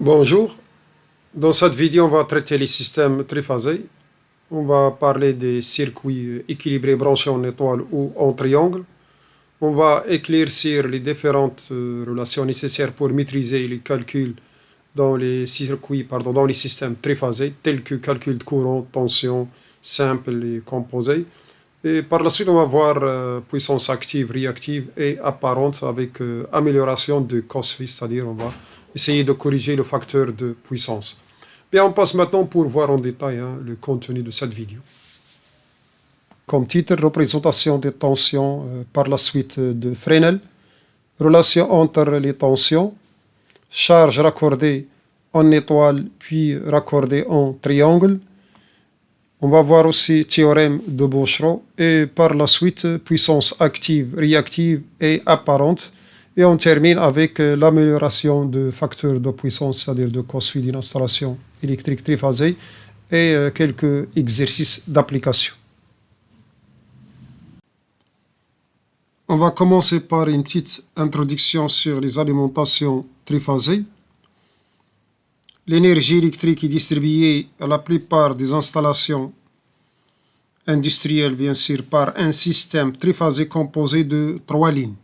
Bonjour, dans cette vidéo on va traiter les systèmes triphasés. On va parler des circuits équilibrés branchés en étoile ou en triangle. On va éclaircir les différentes relations nécessaires pour maîtriser les calculs dans les dans les systèmes triphasés, tels que calcul de courant, tension, simple et composé. Et par la suite, on va voir puissance active, réactive et apparente avec amélioration de cos-phi, c'est-à-dire on va essayer de corriger le facteur de puissance. Bien, on passe maintenant pour voir en détail le contenu de cette vidéo. Comme titre, représentation des tensions par la suite de Fresnel, relation entre les tensions, charge raccordée en étoile puis raccordée en triangle. On va voir aussi théorème de Bochron et par la suite puissance active, réactive et apparente. Et on termine avec l'amélioration de facteurs de puissance, c'est-à-dire de cos-phi d'une installation électrique triphasée et quelques exercices d'application. On va commencer par une petite introduction sur les alimentations triphasées. L'énergie électrique est distribuée à la plupart des installations industrielles, bien sûr, par un système triphasé composé de 3 lignes.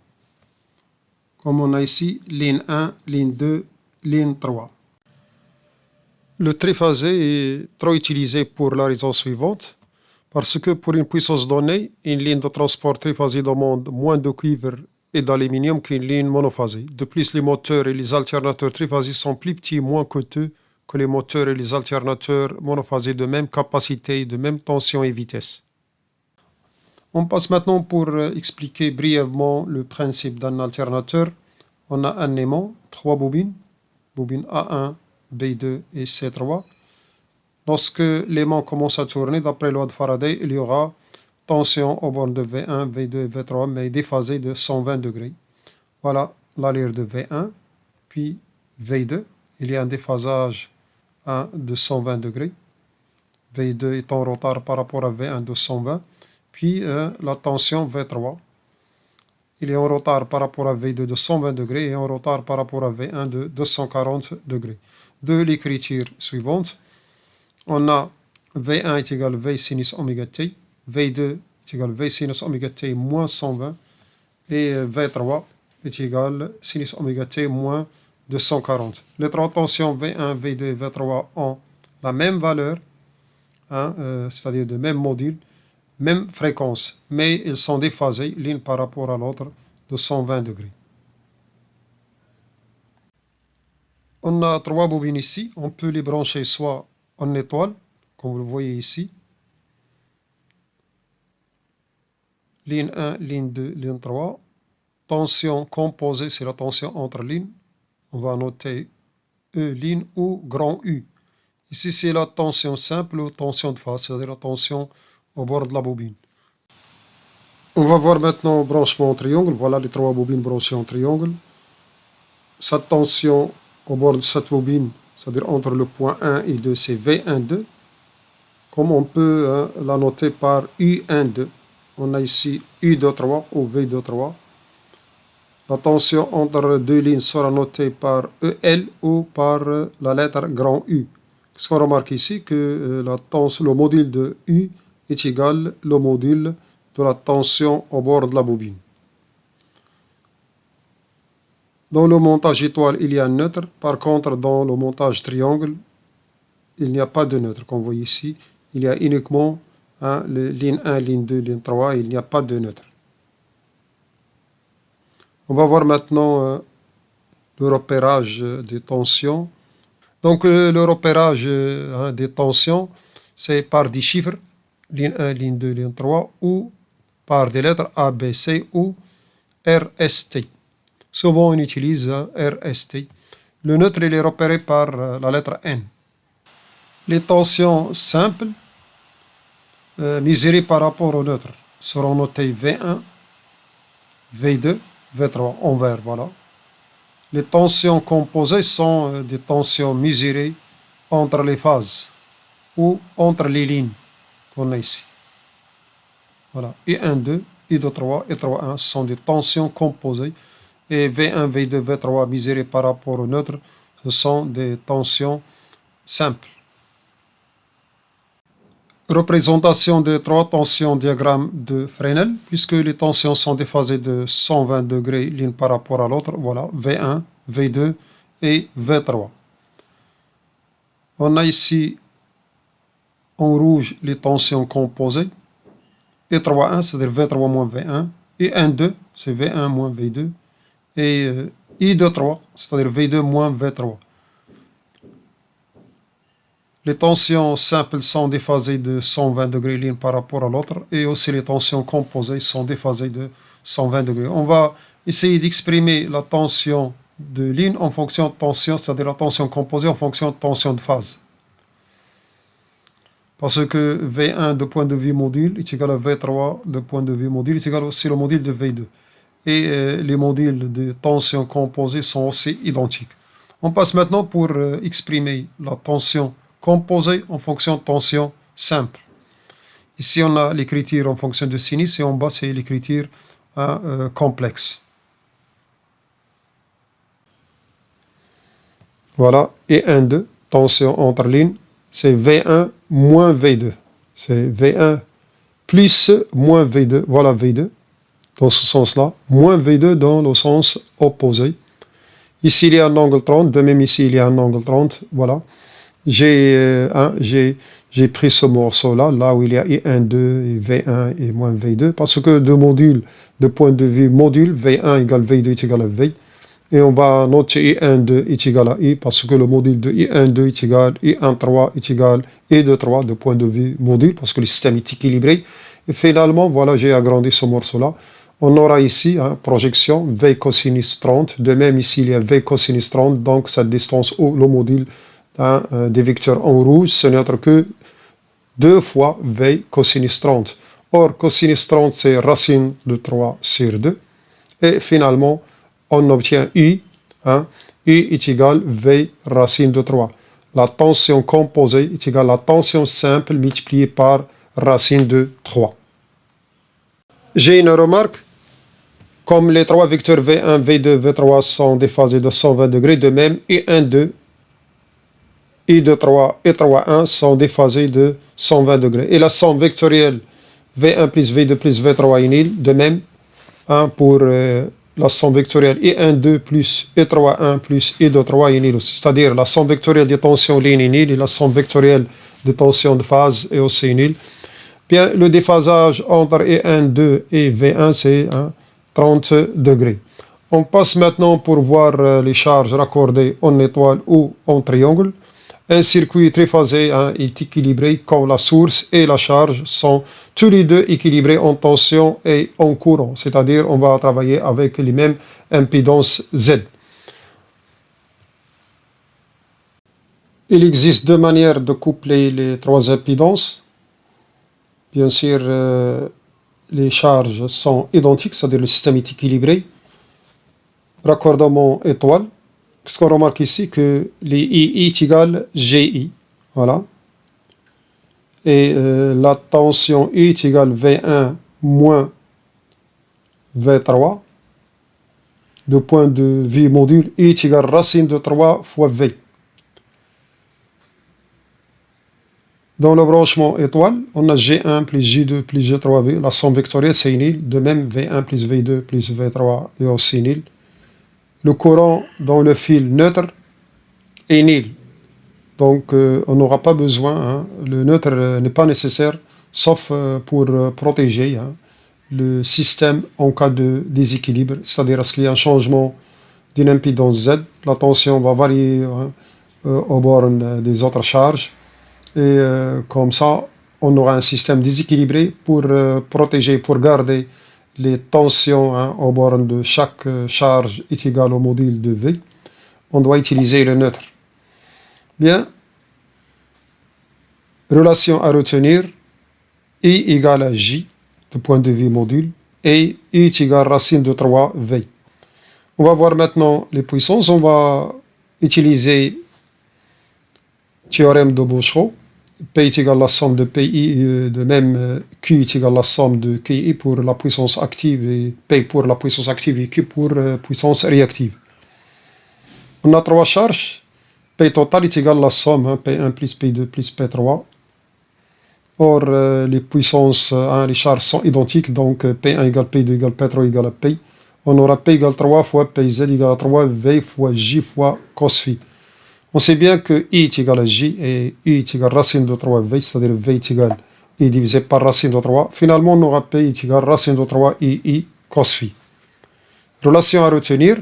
Comme on a ici, ligne 1, ligne 2, ligne 3. Le triphasé est trop utilisé pour la raison suivante, parce que pour une puissance donnée, une ligne de transport triphasé demande moins de cuivre et d'aluminium qu'une ligne monophasée. De plus, les moteurs et les alternateurs triphasés sont plus petits et moins coûteux que les moteurs et les alternateurs monophasés de même capacité, de même tension et vitesse. On passe maintenant pour expliquer brièvement le principe d'un alternateur. On a un aimant, 3 bobines, bobine A1, B2 et C3. Lorsque l'aimant commence à tourner, d'après la loi de Faraday, il y aura tension aux bornes de V1, V2 et V3, mais déphasée de 120 degrés. Voilà l'allure de V1, puis V2. Il y a un déphasage de 120 degrés. V2 est en retard par rapport à V1 de 120. Puis la tension V3. Il est en retard par rapport à V2 de 120 degrés et en retard par rapport à V1 de 240 degrés. De l'écriture suivante, on a V1 est égal à V sinus oméga t, V2 est égal à V sinus oméga t moins 120 et V3 est égal à sinus oméga t moins 240. Les trois tensions V1, V2 et V3 ont la même valeur, c'est-à-dire de même module, même fréquence, mais ils sont déphasés l'une par rapport à l'autre de 120 degrés. On a 3 bobines ici, on peut les brancher soit en étoile, comme vous le voyez ici, ligne 1, ligne 2, ligne 3, tension composée, c'est la tension entre lignes, on va noter E ligne ou grand U. Ici c'est la tension simple ou tension de phase, c'est-à-dire la tension au bord de la bobine. On va voir maintenant le branchement en triangle. Voilà les 3 bobines branchées en triangle. Cette tension au bord de cette bobine, c'est-à-dire entre le point 1 et 2, c'est V12. Comme on peut la noter par U12. On a ici U23 ou V23. La tension entre deux lignes sera notée par EL ou par la lettre grand U. Qu'est-ce qu'on remarque ici? Que le module de U est égal au module de la tension au bord de la bobine. Dans le montage étoile, il y a un neutre. Par contre, dans le montage triangle, il n'y a pas de neutre. Comme vous voyez ici, il y a uniquement ligne 1, ligne 2, ligne 3, il n'y a pas de neutre. On va voir maintenant le repérage des tensions. Donc, le repérage des tensions, c'est par des chiffres, ligne 1, ligne 2, ligne 3, ou par des lettres A, B, C ou RST. Souvent, on utilise RST. Le neutre, il est repéré par la lettre N. Les tensions simples, mesurées par rapport au neutre, seront notées V1, V2, V3 en vert, voilà. Les tensions composées sont des tensions mesurées entre les phases ou entre les lignes qu'on a ici. Voilà, I12, I23 et 3,1 sont des tensions composées et V1, V2, V3 mesurées par rapport au neutre Ce sont des tensions simples. Représentation des trois tensions diagramme de Fresnel, puisque les tensions sont déphasées de 120 degrés l'une par rapport à l'autre. Voilà, V1, V2 et V3. On a ici en rouge les tensions composées. I3,1, c'est-à-dire V3 moins V1. I1,2, c'est V1 moins V2. Et I2,3, c'est-à-dire V2 moins V3. Les tensions simples sont déphasées de 120 degrés l'une par rapport à l'autre. Et aussi les tensions composées sont déphasées de 120 degrés. On va essayer d'exprimer la tension de ligne en fonction de tension, c'est-à-dire la tension composée en fonction de tension de phase. Parce que V1 de point de vue module est égal à V3 de point de vue module est égal aussi au module de V2. Et les modules de tension composée sont aussi identiques. On passe maintenant pour exprimer la tension composée en fonction de tension simple. Ici, on a l'écriture en fonction de sinus et en bas, c'est l'écriture complexe. Voilà, et 1, 2, tension entre lignes, c'est V1 moins V2. C'est V1 plus moins V2, voilà V2, dans ce sens-là, moins V2 dans le sens opposé. Ici, il y a un angle 30, de même ici, il y a un angle 30, voilà. J'ai pris ce morceau-là, là où il y a I1, 2, et V1 et moins V2, parce que de module, de point de vue module, V1 égale V2 est égal à V. Et on va noter I1, 2 est égal à I, parce que le module de I1, 2 est égal, I1, 3 est égal, I2, 3 de point de vue module, parce que le système est équilibré. Et finalement, voilà, j'ai agrandi ce morceau-là. On aura ici, projection, V cosinus 30. De même, ici, il y a V cosinus 30, donc cette distance où le module des vecteurs en rouge, ce n'est autre que 2 fois V cosinus 30. Or, cosinus 30, c'est racine de 3 sur 2. Et finalement, on obtient I. I est égal V racine de 3. La tension composée est égale à la tension simple multipliée par racine de 3. J'ai une remarque. Comme les trois vecteurs V1, V2, V3 sont déphasés de 120 degrés, de même I1, 2, I2, 3 et 3, 1 sont déphasés de 120 degrés. Et la somme vectorielle V1 plus V2 plus V3 est nulle. De même, pour la somme vectorielle I1, 2 plus I3, 1 plus I2, 3 est nulle aussi. C'est-à-dire la somme vectorielle des tensions ligne est nulle et la somme vectorielle des tensions de phase est aussi nulle. Bien, le déphasage entre I1, 2 et V1, c'est 30 degrés. On passe maintenant pour voir les charges raccordées en étoile ou en triangle. Un circuit triphasé est équilibré quand la source et la charge sont tous les deux équilibrés en tension et en courant. C'est-à-dire on va travailler avec les mêmes impidances Z. Il existe deux manières de coupler les trois impidances. Bien sûr, les charges sont identiques, c'est-à-dire le système est équilibré. Raccordement étoile. Ce qu'on remarque ici, que les I est égal GI. Voilà. Et la tension I est égale V1 moins V3. De point de vue module, I est égal racine de 3 fois V. Dans le branchement étoile, on a G1 plus J2 plus G3V. La somme vectorielle, c'est nul. De même, V1 plus V2 plus V3 est aussi nul. Le courant dans le fil neutre est nul. Donc, on n'aura pas besoin. Le neutre n'est pas nécessaire, sauf pour protéger le système en cas de déséquilibre. C'est-à-dire, lorsqu'il y a un changement d'une impédance Z, la tension va varier aux bornes des autres charges. Et comme ça, on aura un système déséquilibré pour protéger, pour garder les tensions aux bornes de chaque charge est égale au module de V. On doit utiliser le neutre. Bien. Relation à retenir. I égale à J, de point de vue module, et I est égal à racine de 3 V. On va voir maintenant les puissances. On va utiliser théorème de Bouchereau. P est égal à la somme de PI, de même Q est égal à la somme de QI pour la puissance active et P pour la puissance active et Q pour puissance réactive. On a trois charges. P total est égal à la somme, hein, P1 plus P2 plus P3. Or, les puissances, les charges sont identiques, donc P1 égale P2 égale P3 égale à P. On aura P égale 3 fois Pz égale à 3 V fois J fois cos phi. On sait bien que I est égal à J et I est égal à racine de 3V, c'est-à-dire V est égal à I divisé par racine de 3. Finalement, on aura P est égal à racine de 3 I cos phi. Relation à retenir,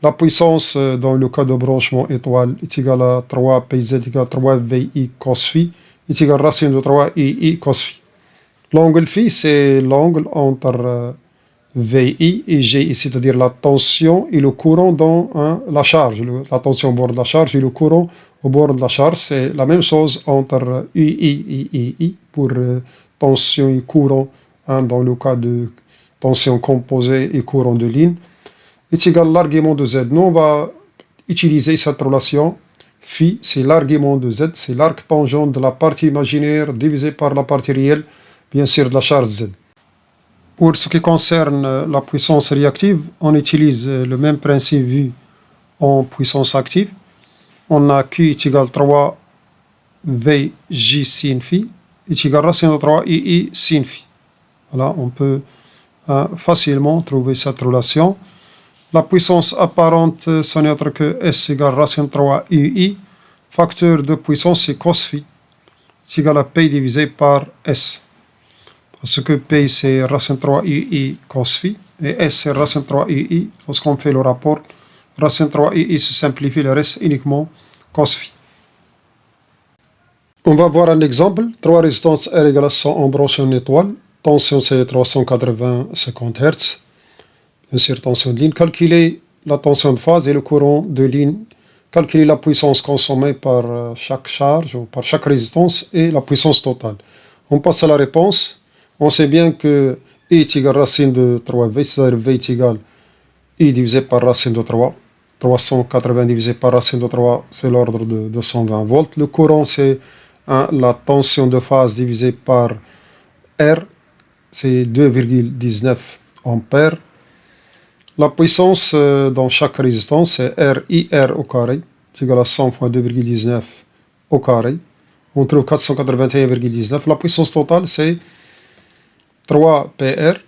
la puissance dans le cas de branchement étoile est égale à 3 Pz égale à 3 VI cos phi est égal à racine de 3 I cos phi. L'angle phi, c'est l'angle entre VI et G, c'est-à-dire la tension et le courant dans la charge. La tension au bord de la charge et le courant au bord de la charge, c'est la même chose entre UI et I pour tension et courant dans le cas de tension composée et courant de ligne, est égal à l'argument de Z. Nous, on va utiliser cette relation. Phi, c'est l'argument de Z, c'est l'arc tangent de la partie imaginaire divisé par la partie réelle, bien sûr, de la charge Z. Pour ce qui concerne la puissance réactive, on utilise le même principe vu en puissance active. On a Q est égal à 3 VJ sin phi est égal à racine de 3 II sin phi. Voilà, on peut facilement trouver cette relation. La puissance apparente, ce n'est autre que S égale racine de 3 UI. Facteur de puissance, c'est cos phi. C'est égal à P divisé par S. Parce que P, c'est racine 3 UI cos phi. Et S, c'est racine 3 UI. Lorsqu'on fait le rapport, racine 3 UI se simplifie, le reste uniquement cos phi. On va voir un exemple. 3 résistances R égale à 100 en branché en étoile. Tension, c'est 380-50 Hz. Bien sûr, tension de ligne. Calculer la tension de phase et le courant de ligne. Calculer la puissance consommée par chaque charge ou par chaque résistance et la puissance totale. On passe à la réponse. On sait bien que I est égal à racine de 3V, c'est-à-dire V est égal à I divisé par racine de 3. 380 divisé par racine de 3, c'est l'ordre de 220 volts. Le courant, c'est la tension de phase divisée par R, c'est 2,19 ampères. La puissance dans chaque résistance, c'est RIR au carré, c'est égal à 100 fois 2,19 au carré. On trouve 481,19. La puissance totale, c'est 3 PR,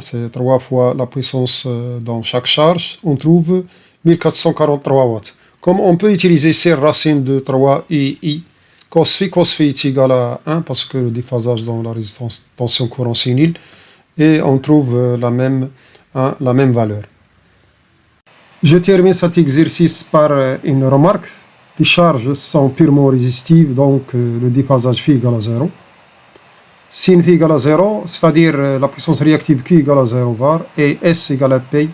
c'est 3 fois la puissance dans chaque charge. On trouve 1443 watts. Comme on peut utiliser ces racines de 3 I, cos phi est égal à 1 parce que le déphasage dans la résistance tension courant c'est nul. Et on trouve la même valeur. Je termine cet exercice par une remarque. Les charges sont purement résistives, donc le déphasage phi égale à 0. Sin phi égale à 0, c'est-à-dire la puissance réactive Q égale à 0 var, et S égale à P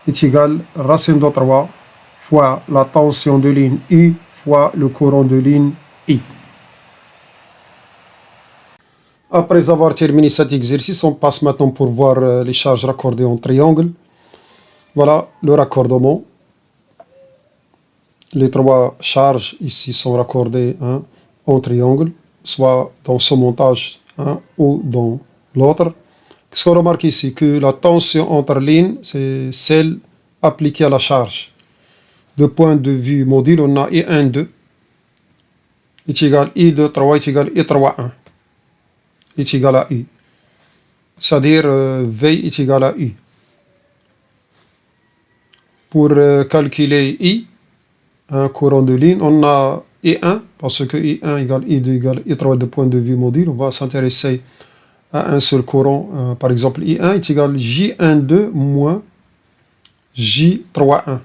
est égal à racine de 3 fois la tension de ligne U fois le courant de ligne I. Après avoir terminé cet exercice, on passe maintenant pour voir les charges raccordées en triangle. Voilà le raccordement. Les trois charges ici sont raccordées en triangle, soit dans ce montage ou dans l'autre. Qu'est-ce qu'on remarque ici? Que la tension entre lignes, c'est celle appliquée à la charge. De point de vue module, on a I1, 2 est égal à I2, 3 est égal à I3, 1 est égal à U. C'est-à-dire V est égal à U. Pour calculer I, un courant de ligne, on a I1, parce que I1 égale I2 égale I3 de point de vue module. On va s'intéresser à un seul courant. Par exemple, I1 est égal à J12 moins J31.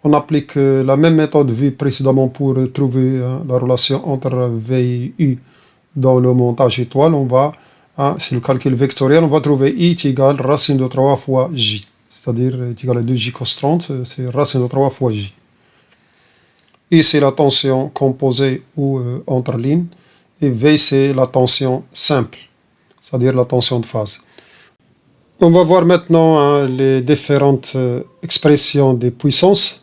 On applique la même méthode vue précédemment pour trouver la relation entre V et U dans le montage étoile. On va, c'est le calcul vectoriel, on va trouver I est égal à racine de 3 fois J. C'est-à-dire est égal à 2J cos 30, c'est racine de 3 fois J. I, c'est la tension composée ou entre lignes. Et V, c'est la tension simple, c'est-à-dire la tension de phase. On va voir maintenant les différentes expressions des puissances.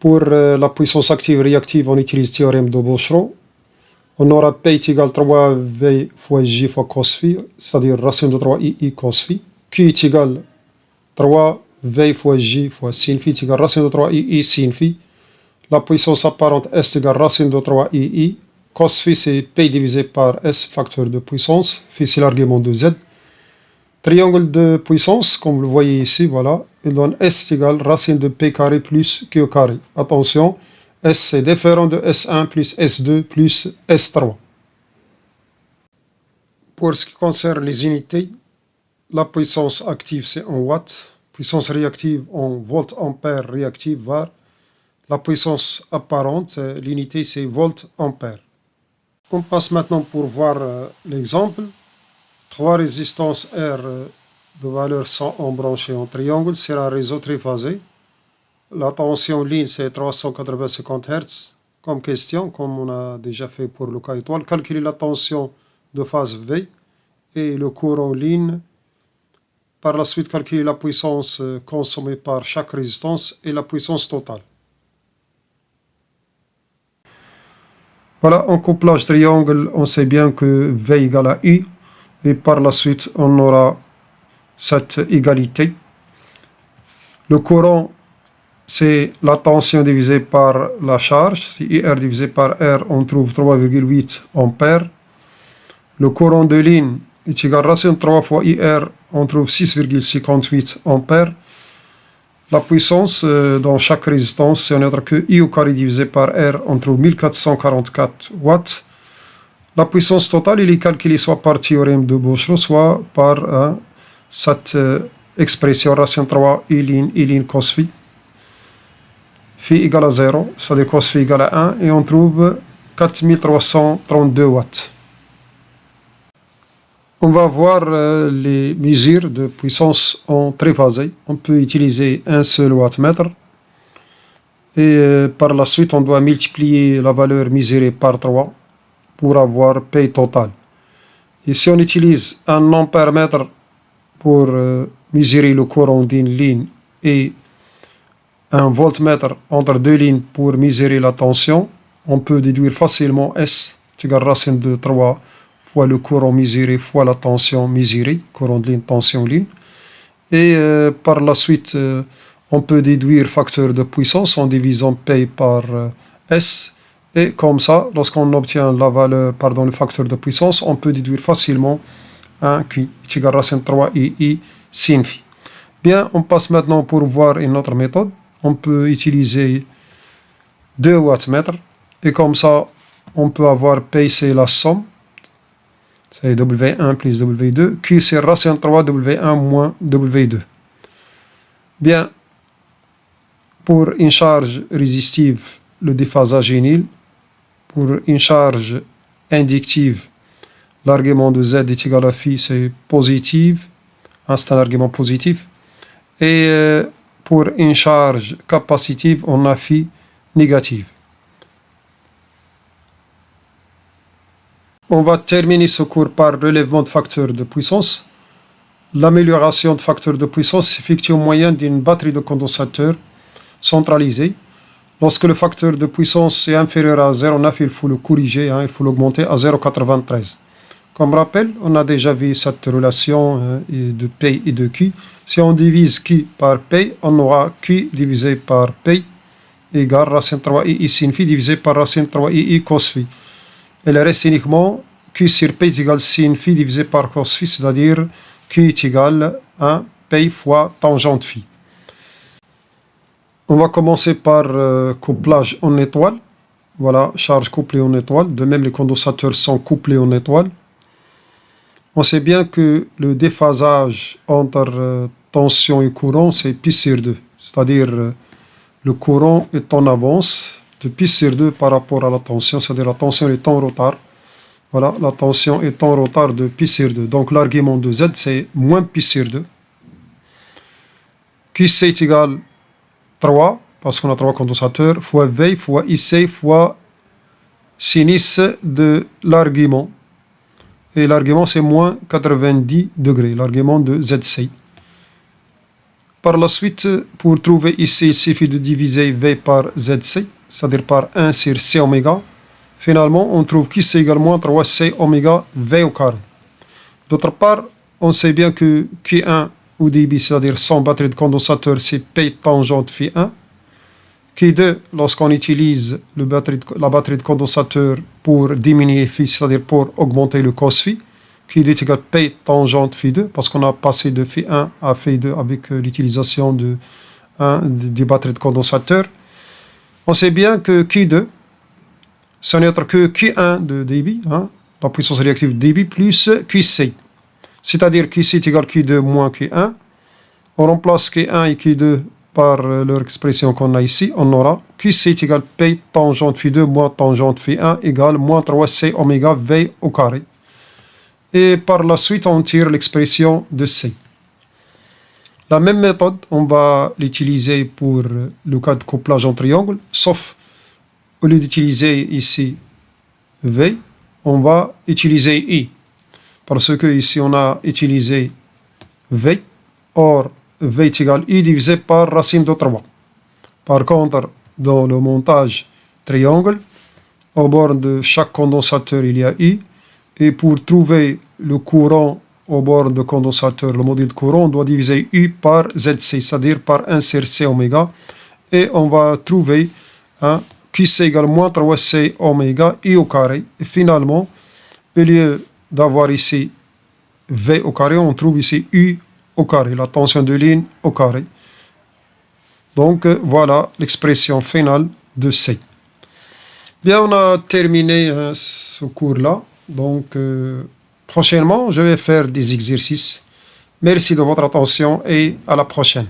Pour la puissance active et réactive, on utilise le théorème de Bochron. On aura P est égal à 3V fois J fois cos phi, c'est-à-dire racine de 3 I cos phi. Q est égal à 3V fois J fois sin phi, est égal à racine de 3 I sin phi. La puissance apparente S égale racine de 3 II. Cos phi, c'est P divisé par S, facteur de puissance. Phi, c'est l'argument de Z. Triangle de puissance, comme vous le voyez ici, voilà, il donne S égale racine de P carré plus Q carré. Attention, S c'est différent de S1 plus S2 plus S3. Pour ce qui concerne les unités, la puissance active c'est en watts, puissance réactive en volts ampères réactive var. La puissance apparente, l'unité c'est volt ampère. On passe maintenant pour voir l'exemple. 3 résistances R de valeur 100 ohms branchées en triangle sur un réseau triphasé. La tension ligne c'est 350 Hz. Comme question, comme on a déjà fait pour le cas étoile, calculer la tension de phase V et le courant ligne. Par la suite, calculer la puissance consommée par chaque résistance et la puissance totale. Voilà, en couplage triangle, on sait bien que V égale à I. Et par la suite, on aura cette égalité. Le courant, c'est la tension divisée par la charge. Si IR divisé par R, on trouve 3,8 ampères. Le courant de ligne est égal à racine 3 fois IR, on trouve 6,58 ampères. La puissance dans chaque résistance, c'est en autre que I au carré divisé par R, on trouve 1444 watts. La puissance totale, il est calculé soit par théorème de Bouchot, soit par cette expression racine 3 I ligne cos phi. Phi égale à 0, c'est-à-dire cos phi égale à 1, et on trouve 4332 watts. On va voir les mesures de puissance en triphasé. On peut utiliser un seul wattmètre. Et par la suite, on doit multiplier la valeur mesurée par 3 pour avoir P total. Et si on utilise un ampère-mètre pour mesurer le courant d'une ligne et un voltmètre entre deux lignes pour mesurer la tension, on peut déduire facilement S égale racine de 3 fois le courant mesuré fois la tension mesurée, courant de ligne, tension ligne. Et par la suite, on peut déduire facteur de puissance en divisant P par S. Et comme ça, lorsqu'on obtient la valeur, le facteur de puissance, on peut déduire facilement un Q, égale racine 3 I sin phi. Bien, on passe maintenant pour voir une autre méthode. On peut utiliser 2 wattmètres. Et comme ça, on peut avoir P, c'est la somme. C'est W1 plus W2. Q, c'est racine 3 W1 moins W2. Bien, pour une charge résistive, le déphasage est nul. Pour une charge inductive, l'argument de Z est égal à phi, c'est positif. C'est un argument positif. Et pour une charge capacitive, on a phi négative. On va terminer ce cours par relèvement de facteur de puissance. L'amélioration de facteur de puissance s'effectue au moyen d'une batterie de condensateurs centralisée. Lorsque le facteur de puissance est inférieur à 0,9, il faut le corriger, il faut l'augmenter à 0,93. Comme rappel, on a déjà vu cette relation de P et de Q. Si on divise Q par P, on aura Q divisé par P égale racine 3 I sin phi divisé par racine 3 I cos phi. Et le reste uniquement Q sur P est égal sin phi divisé par cos phi, c'est-à-dire Q est égal à P fois tangente phi. On va commencer par couplage en étoile. Voilà, charge couplée en étoile. De même, les condensateurs sont couplés en étoile. On sait bien que le déphasage entre tension et courant, c'est pi sur 2. C'est-à-dire le courant est en avance de pi sur 2 par rapport à la tension. C'est-à-dire la tension est en retard. Voilà, la tension est en retard de pi sur 2. Donc l'argument de Z, c'est moins pi sur 2. QC est égal 3, parce qu'on a 3 condensateurs, fois V, fois IC, fois sinus de l'argument. Et l'argument, c'est moins 90 degrés, l'argument de ZC. Par la suite, pour trouver ici, il suffit de diviser V par ZC, c'est-à-dire par 1 sur C oméga. Finalement, on trouve QC égale moins 3C oméga V au carré. D'autre part, on sait bien que Q1 ou débit, c'est-à-dire sans batterie de condensateur, c'est P tangente phi 1. Q2, lorsqu'on utilise la batterie de condensateur pour diminuer phi, c'est-à-dire pour augmenter le cos phi, Q2 est égal à P tangente phi 2, parce qu'on a passé de phi 1 à phi 2 avec l'utilisation du batterie de condensateur. On sait bien que Q2, ce n'est autre que Q1 de débit, la puissance réactive de débit, plus QC. C'est-à-dire QC est égal à Q2 moins Q1. On remplace Q1 et Q2 par leur expression qu'on a ici. On aura QC est égal à P tangente phi 2 moins tangente phi 1 égale moins 3C oméga V au carré. Et par la suite, on tire l'expression de C. La même méthode, on va l'utiliser pour le cas de couplage en triangle, sauf au lieu d'utiliser ici V, on va utiliser I. Parce que ici, on a utilisé V. Or, V est égal à I divisé par racine de 3. Par contre, dans le montage triangle, au bord de chaque condensateur, il y a I. Et pour trouver le courant au bord de condensateur, le module de courant, on doit diviser U par ZC, c'est-à-dire par 1 sur C oméga. Et on va trouver QC égale moins 3C oméga I au carré. Et finalement, au lieu d'avoir ici V au carré, on trouve ici U au carré, la tension de ligne au carré. Donc voilà l'expression finale de C. Bien, on a terminé ce cours-là. Donc prochainement, je vais faire des exercices. Merci de votre attention et à la prochaine.